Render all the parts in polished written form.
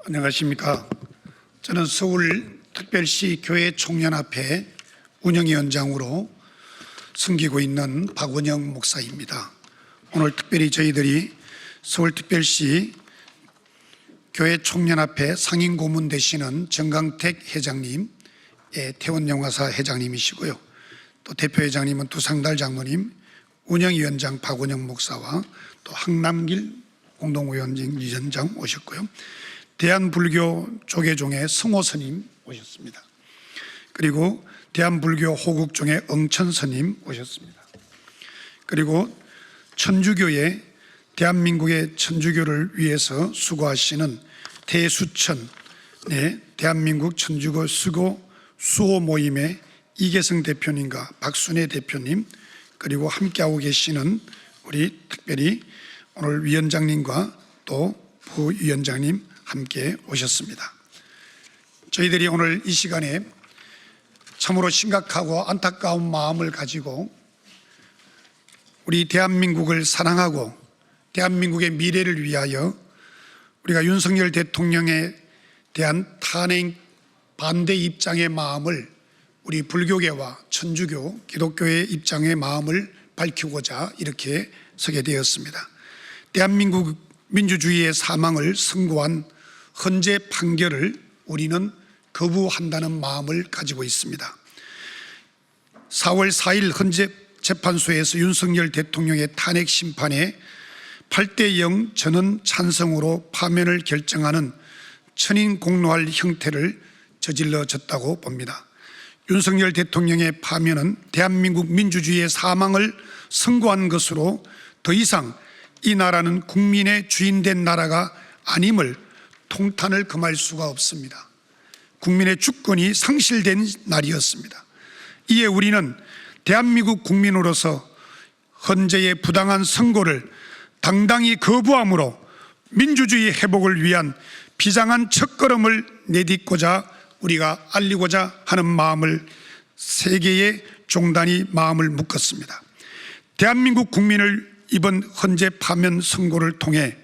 안녕하십니까. 저는 서울특별시 교회총연합회 운영위원장으로 섬기고 있는 박원영 목사입니다. 오늘 특별히 저희들이 서울특별시 교회총연합회 상임고문 되시는 정강택 회장님, 태원영화사 회장님이시고요. 또 대표회장님은 두상달 장로님, 운영위원장 박원영 목사와 또 항남길 공동위원장 오셨고요. 대한불교 조계종의 성호 스님 오셨습니다. 그리고 대한불교 호국종의 응천 스님 오셨습니다. 그리고 천주교의 대한민국의 천주교를 위해서 수고하시는 대수천 대한민국 천주교 수호 모임의 이계성 대표님과 박순애 대표님, 그리고 함께하고 계시는 우리 특별히 오늘 위원장님과 또 부위원장님 함께 오셨습니다. 저희들이 오늘 이 시간에 참으로 심각하고 안타까운 마음을 가지고 우리 대한민국을 사랑하고 대한민국의 미래를 위하여 우리가 윤석열 대통령에 대한 탄핵 반대 입장의 마음을 우리 불교계와 천주교, 기독교의 입장의 마음을 밝히고자 이렇게 서게 되었습니다. 대한민국 민주주의의 사망을 선고한 헌재 판결을 우리는 거부한다는 마음을 가지고 있습니다. 4월 4일 헌재재판소에서 윤석열 대통령의 탄핵 심판에 8대0 전원 찬성으로 파면을 결정하는 천인공노할 형태를 저질러졌다고 봅니다. 윤석열 대통령의 파면은 대한민국 민주주의의 사망을 선고한 것으로 더 이상 이 나라는 국민의 주인된 나라가 아님을 통탄을 금할 수가 없습니다. 국민의 주권이 상실된 날이었습니다. 이에 우리는 대한민국 국민으로서 헌재의 부당한 선고를 당당히 거부함으로 민주주의 회복을 위한 비장한 첫걸음을 내딛고자 우리가 알리고자 하는 마음을 세계의 종단이 마음을 묶었습니다. 대한민국 국민을 이번 헌재 파면 선고를 통해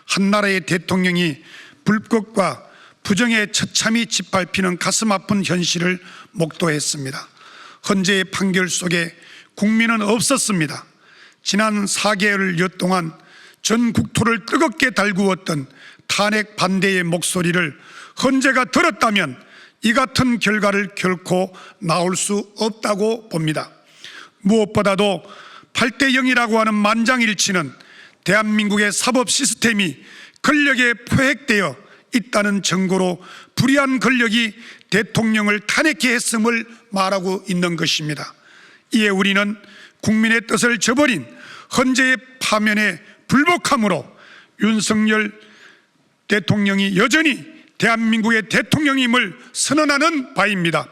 한나라의 대통령이 불법과 부정의 처참히 짓밟히는 가슴 아픈 현실을 목도했습니다. 헌재의 판결 속에 국민은 없었습니다. 지난 4개월여 동안 전 국토를 뜨겁게 달구었던 탄핵 반대의 목소리를 헌재가 들었다면 이 같은 결과를 결코 나올 수 없다고 봅니다. 무엇보다도 8대0이라고 하는 만장일치는 대한민국의 사법 시스템이 권력에 포획되어 있다는 증거로 불의한 권력이 대통령을 탄핵해 했음을 말하고 있는 것입니다. 이에 우리는 국민의 뜻을 저버린 헌재의 파면에 불복함으로 윤석열 대통령이 여전히 대한민국의 대통령임을 선언하는 바입니다.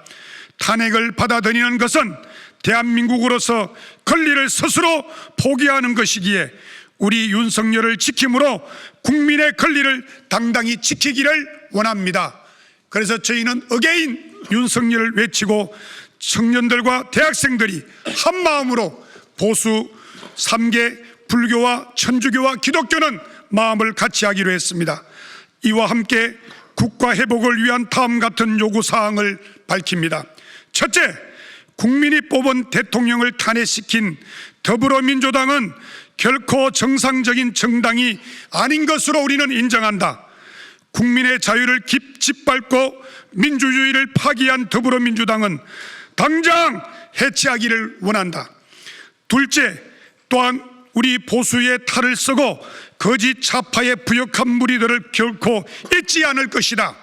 탄핵을 받아들이는 것은 대한민국으로서 권리를 스스로 포기하는 것이기에 우리 윤석열을 지킴으로 국민의 권리를 당당히 지키기를 원합니다. 그래서 저희는 어게인 윤석열을 외치고 청년들과 대학생들이 한 마음으로 보수 3개 불교와 천주교와 기독교는 마음을 같이 하기로 했습니다. 이와 함께 국가 회복을 위한 다음 같은 요구사항을 밝힙니다. 첫째, 국민이 뽑은 대통령을 탄핵시킨 더불어민주당은 결코 정상적인 정당이 아닌 것으로 우리는 인정한다. 국민의 자유를 짓밟고 민주주의를 파기한 더불어민주당은 당장 해체하기를 원한다. 둘째, 또한 우리 보수의 탈을 쓰고 거짓 좌파의 부역한 무리들을 결코 잊지 않을 것이다.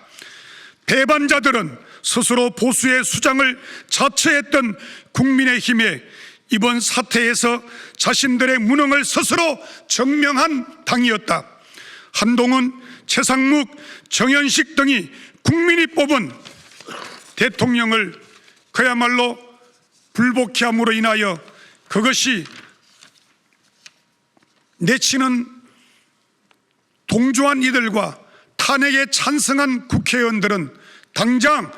배반자들은 스스로 보수의 수장을 자처했던 국민의힘에 이번 사태에서 자신들의 무능을 스스로 증명한 당이었다. 한동훈, 최상묵, 정현식 등이 국민이 뽑은 대통령을 그야말로 불복케 함으로 인하여 그것이 내치는 동조한 이들과 탄핵에 찬성한 국회의원들은 당장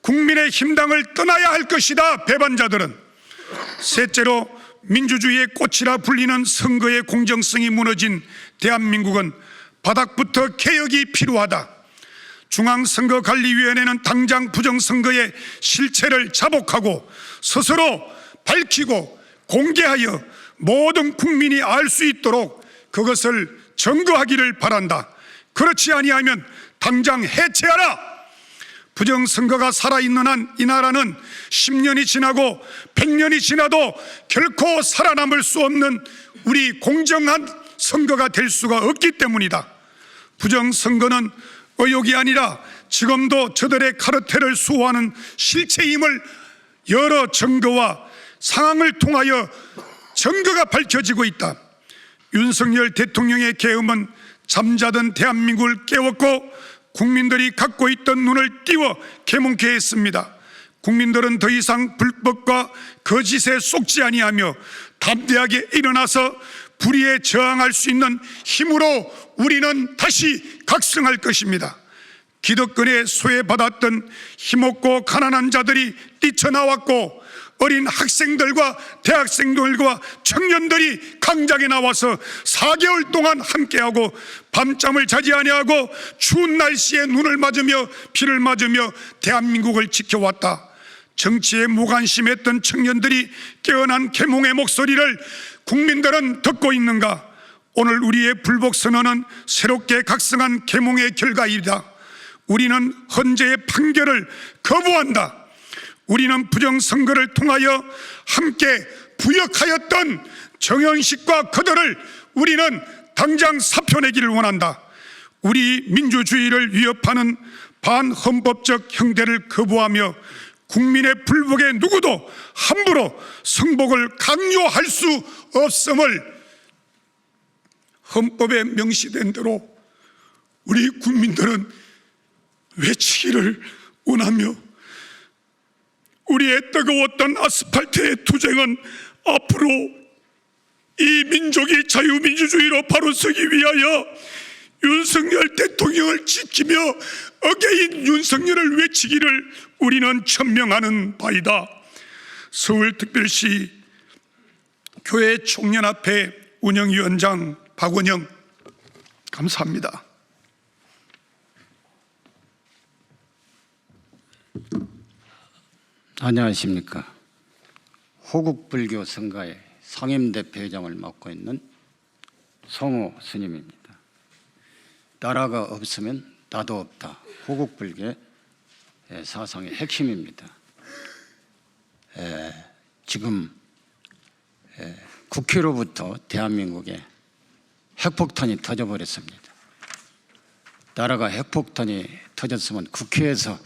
국민의힘당을 떠나야 할 것이다. 배반자들은. 셋째로 민주주의의 꽃이라 불리는 선거의 공정성이 무너진 대한민국은 바닥부터 개혁이 필요하다. 중앙선거관리위원회는 당장 부정선거의 실체를 자복하고 스스로 밝히고 공개하여 모든 국민이 알 수 있도록 그것을 증거하기를 바란다. 그렇지 아니하면 당장 해체하라. 부정선거가 살아있는 한 이 나라는 10년이 지나고 100년이 지나도 결코 살아남을 수 없는 우리 공정한 선거가 될 수가 없기 때문이다. 부정선거는 의혹이 아니라 지금도 저들의 카르텔을 수호하는 실체임을 여러 증거와 상황을 통하여 증거가 밝혀지고 있다. 윤석열 대통령의 계엄은 잠자던 대한민국을 깨웠고 국민들이 갖고 있던 눈을 띄워 개몽케 했습니다. 국민들은 더 이상 불법과 거짓에 속지 아니하며 담대하게 일어나서 불의에 저항할 수 있는 힘으로 우리는 다시 각성할 것입니다. 기득권에 소외받았던 힘없고 가난한 자들이 뛰쳐나왔고 어린 학생들과 대학생들과 청년들이 강장에 나와서 4개월 동안 함께하고 밤잠을 자지 아니하고 추운 날씨에 눈을 맞으며 비를 맞으며 대한민국을 지켜왔다. 정치에 무관심했던 청년들이 깨어난 계몽의 목소리를 국민들은 듣고 있는가? 오늘 우리의 불복선언은 새롭게 각성한 계몽의 결과이다. 우리는 헌재의 판결을 거부한다. 우리는 부정선거를 통하여 함께 부역하였던 정영식과 그들을 우리는 당장 사표내기를 원한다. 우리 민주주의를 위협하는 반헌법적 형태를 거부하며 국민의 불복에 누구도 함부로 승복을 강요할 수 없음을 헌법에 명시된 대로 우리 국민들은 외치기를 원하며 우리의 뜨거웠던 아스팔트의 투쟁은 앞으로 이 민족이 자유민주주의로 바로 서기 위하여 윤석열 대통령을 지키며 어게인 윤석열을 외치기를 우리는 천명하는 바이다. 서울특별시 교회 총연합회 운영위원장 박원영, 감사합니다. 안녕하십니까. 호국불교 성가의 상임대표회장을 맡고 있는 송호 스님입니다. 나라가 없으면 나도 없다. 호국불교의 사상의 핵심입니다. 지금 국회로부터 대한민국에 핵폭탄이 터져버렸습니다. 나라가 핵폭탄이 터졌으면 국회에서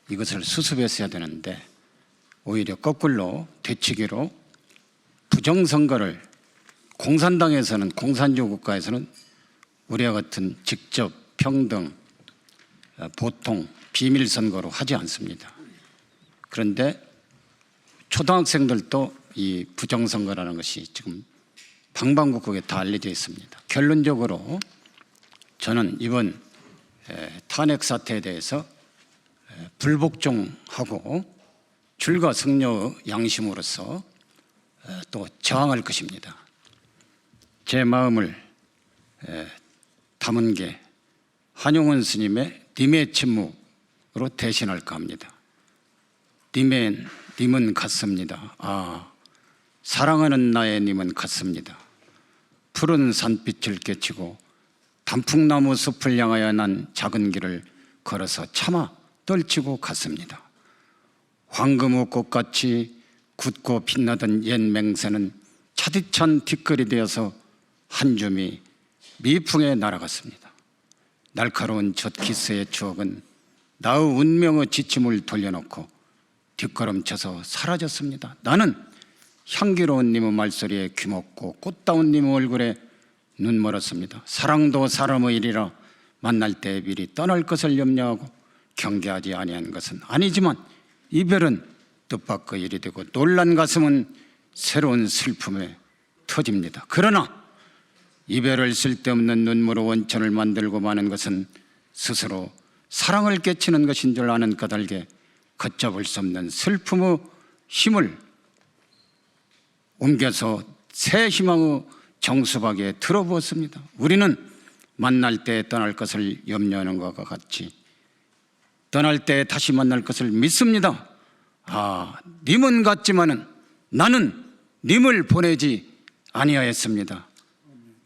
이것을 수습했어야 되는데 오히려 거꾸로 되치기로 부정선거를 공산당에서는, 공산주의 국가에서는 우리와 같은 직접, 평등, 보통, 비밀선거로 하지 않습니다. 그런데 초등학생들도 이 부정선거라는 것이 지금 방방곡곡에 다 알려져 있습니다. 결론적으로 저는 이번 탄핵 사태에 대해서 불복종하고 줄과 승려의 양심으로서 또 저항할 것입니다. 제 마음을 담은 게 한용운 스님의 님의 침묵으로 대신할까 합니다. 님은 같습니다. 사랑하는 나의 님은 같습니다. 푸른 산빛을 깨치고 단풍나무 숲을 향하여 난 작은 길을 걸어서 차마 떨치고 갔습니다. 황금의 꽃같이 굳고 빛나던 옛 맹세는 차디찬 뒷거리 되어서 한 줌이 미풍에 날아갔습니다. 날카로운 첫 키스의 추억은 나의 운명의 지침을 돌려놓고 뒷걸음쳐서 사라졌습니다. 나는 향기로운 님의 말소리에 귀먹고 꽃다운 님의 얼굴에 눈 멀었습니다. 사랑도 사람의 일이라 만날 때 미리 떠날 것을 염려하고 경계하지 아니한 것은 아니지만 이별은 뜻밖의 일이 되고 놀란 가슴은 새로운 슬픔에 터집니다. 그러나 이별을 쓸데없는 눈물의 원천을 만들고 마는 것은 스스로 사랑을 깨치는 것인 줄 아는 까닭에 걷잡을 수 없는 슬픔의 힘을 옮겨서 새 희망의 정수박에 들어부었습니다. 우리는 만날 때 떠날 것을 염려하는 것과 같이 떠날 때 다시 만날 것을 믿습니다. 님은 갔지만은 나는 님을 보내지 아니하였습니다.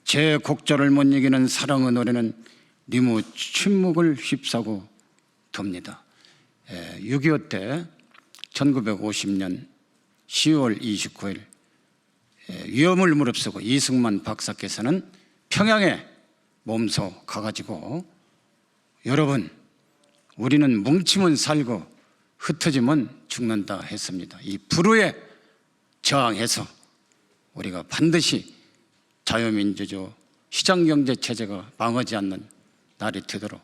제 곡절을 못 이기는 사랑의 노래는 님의 침묵을 휩싸고 돕니다. 6.25 때 1950년 10월 29일 위험을 무릅쓰고 이승만 박사께서는 평양에 몸소 가가지고 여러분, 우리는 뭉치면 살고 흩어지면 죽는다 했습니다. 이 불후에 저항해서 우리가 반드시 자유민주주의 시장경제 체제가 망하지 않는 날이 되도록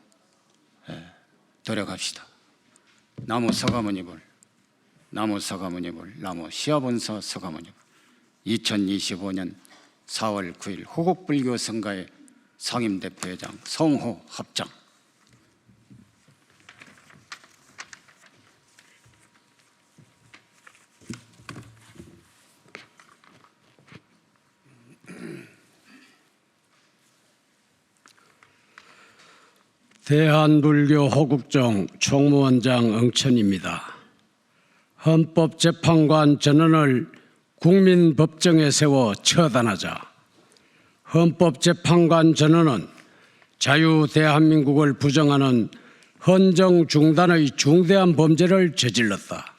노력합시다. 나무 서가모니불, 나무 서가모니불, 나무 시아본사 서가모니불. 2025년 4월 9일 호국불교 성가의 상임대표회장 성호 합장. 대한불교 호국종 총무원장 응천입니다. 헌법재판관 전원을 국민법정에 세워 처단하자. 헌법재판관 전원은 자유대한민국을 부정하는 헌정중단의 중대한 범죄를 저질렀다.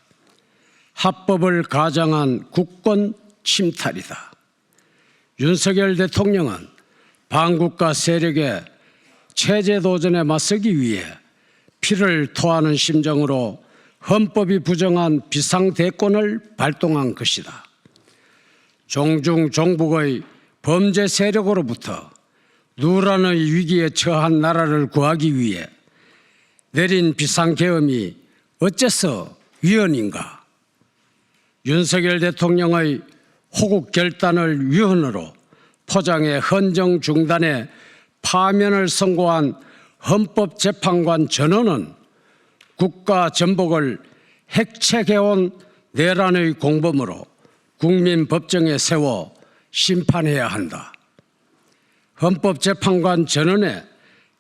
합법을 가장한 국권 침탈이다. 윤석열 대통령은 반국가 세력의 체제 도전에 맞서기 위해 피를 토하는 심정으로 헌법이 부정한 비상대권을 발동한 것이다. 종중 종북의 범죄 세력으로부터 누란의 위기에 처한 나라를 구하기 위해 내린 비상계엄이 어째서 위헌인가? 윤석열 대통령의 호국 결단을 위헌으로 포장해 헌정 중단에 파면을 선고한 헌법재판관 전원은 국가 전복을 핵책해온 내란의 공범으로 국민법정에 세워 심판해야 한다. 헌법재판관 전원의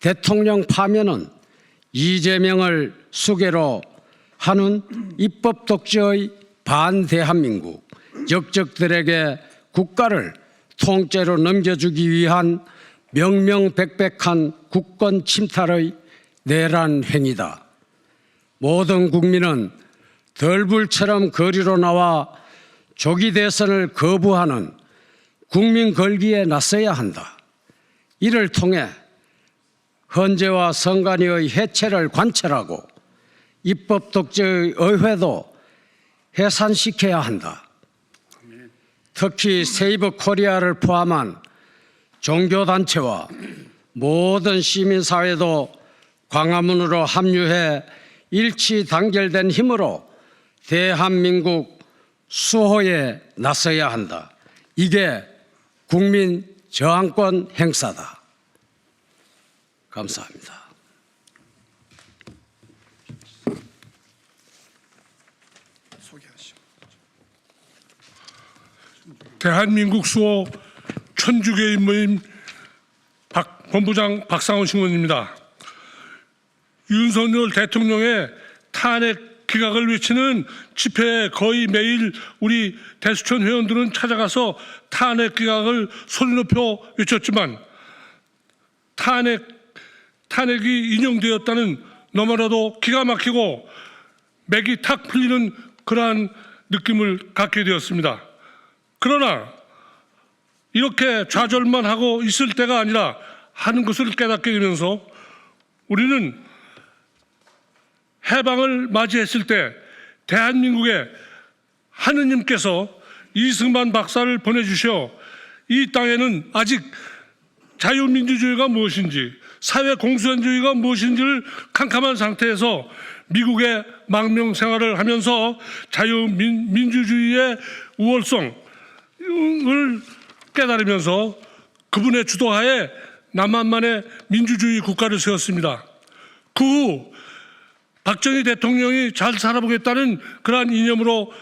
대통령 파면은 이재명을 수괴로 하는 입법 독재의 반대한민국 역적들에게 국가를 통째로 넘겨주기 위한 명명백백한 국권 침탈의 내란 행위다. 모든 국민은 덜불처럼 거리로 나와 조기 대선을 거부하는 국민 걸기에 나서야 한다. 이를 통해 헌재와 선관위의 해체를 관철하고 입법 독재의 의회도 해산시켜야 한다. 특히 세이버 코리아를 포함한 종교단체와 모든 시민사회도 광화문으로 합류해 일치 단결된 힘으로 대한민국 수호에 나서야 한다. 이게 국민 저항권 행사다. 감사합니다. 대한민국 수호 천주교인 모임 본부장 박상원 신원입니다. 윤석열 대통령의 탄핵 기각을 외치는 집회에 거의 매일 우리 대수천 회원들은 찾아가서 탄핵 기각을 소리 높여 외쳤지만 탄핵이 인용되었다는 너무나도 기가 막히고 맥이 탁 풀리는 그러한 느낌을 갖게 되었습니다. 그러나 이렇게 좌절만 하고 있을 때가 아니라 하는 것을 깨닫게 되면서 우리는 해방을 맞이했을 때 대한민국에 하느님께서 이승만 박사를 보내주셔 이 땅에는 아직 자유민주주의가 무엇인지 사회공산주의가 무엇인지를 캄캄한 상태에서 미국의 망명 생활을 하면서 자유민주주의의 우월성을 깨달으면서 그분의 주도하에 남한만의 민주주의 국가를 세웠습니다. 그 후 박정희 대통령이 잘 살아보겠다는 그러한 이념으로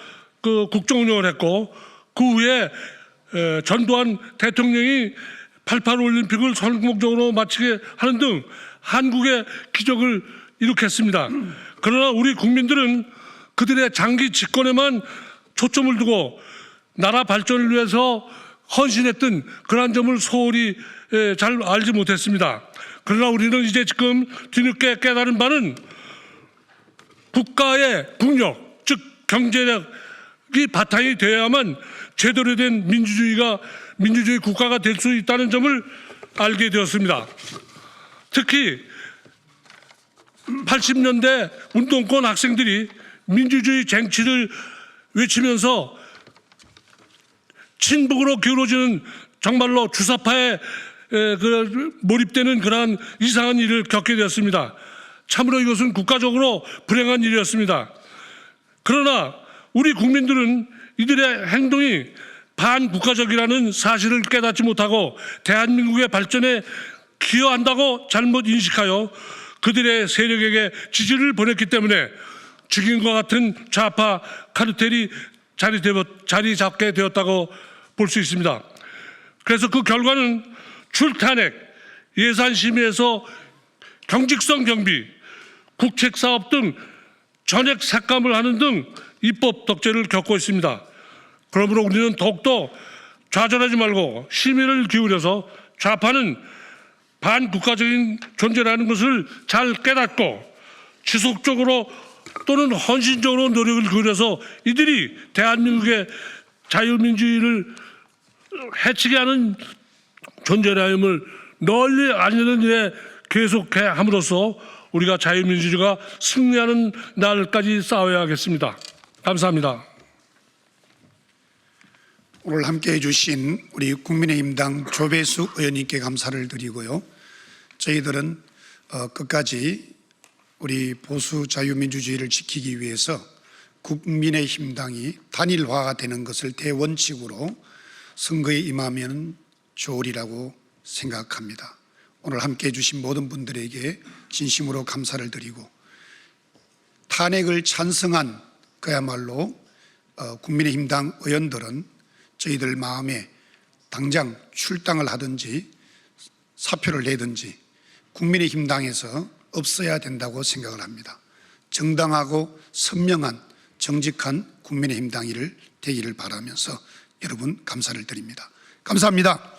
국정 운영을 했고 그 후에 전두환 대통령이 88 올림픽을 성공적으로 마치게 하는 등 한국의 기적을 이룩했습니다. 그러나 우리 국민들은 그들의 장기 집권에만 초점을 두고 나라 발전을 위해서 헌신했던 그러한 점을 소홀히 잘 알지 못했습니다. 그러나 우리는 이제 지금 뒤늦게 깨달은 바는 국가의 국력, 즉 경제력이 바탕이 되어야만 제대로 된 민주주의 국가가 될 수 있다는 점을 알게 되었습니다. 특히 80년대 운동권 학생들이 민주주의 쟁취를 외치면서 친북으로 기울어지는 정말로 주사파에 몰입되는 그러한 이상한 일을 겪게 되었습니다. 참으로 이것은 국가적으로 불행한 일이었습니다. 그러나 우리 국민들은 이들의 행동이 반국가적이라는 사실을 깨닫지 못하고 대한민국의 발전에 기여한다고 잘못 인식하여 그들의 세력에게 지지를 보냈기 때문에 죽인과 같은 좌파 카르텔이 자리 잡게 되었다고 볼 수 있습니다. 그래서 그 결과는 출탄핵, 예산심의에서 경직성 경비, 국책사업 등 전액 삭감을 하는 등 입법 덕재를 겪고 있습니다. 그러므로 우리는 더욱더 좌절하지 말고 심의를 기울여서 좌파는 반국가적인 존재라는 것을 잘 깨닫고 지속적으로 또는 헌신적으로 노력을 기울여서 이들이 대한민국의 자유민주주의를 해치게 하는 존재라임을 널리 알리는 일에 계속해 함으로써 우리가 자유민주주의가 승리하는 날까지 싸워야겠습니다. 감사합니다. 오늘 함께해 주신 우리 국민의힘당 조배수 의원님께 감사를 드리고요. 저희들은 끝까지 우리 보수 자유민주주의를 지키기 위해서 국민의힘당이 단일화가 되는 것을 대원칙으로 선거에 임하면 좋으리라고 생각합니다. 오늘 함께해 주신 모든 분들에게 진심으로 감사를 드리고 탄핵을 찬성한 그야말로 국민의힘당 의원들은 저희들 마음에 당장 출당을 하든지 사표를 내든지 국민의힘당에서 없어야 된다고 생각을 합니다. 정당하고 선명한 정직한 국민의힘당이 되기를 바라면서 여러분 감사를 드립니다. 감사합니다.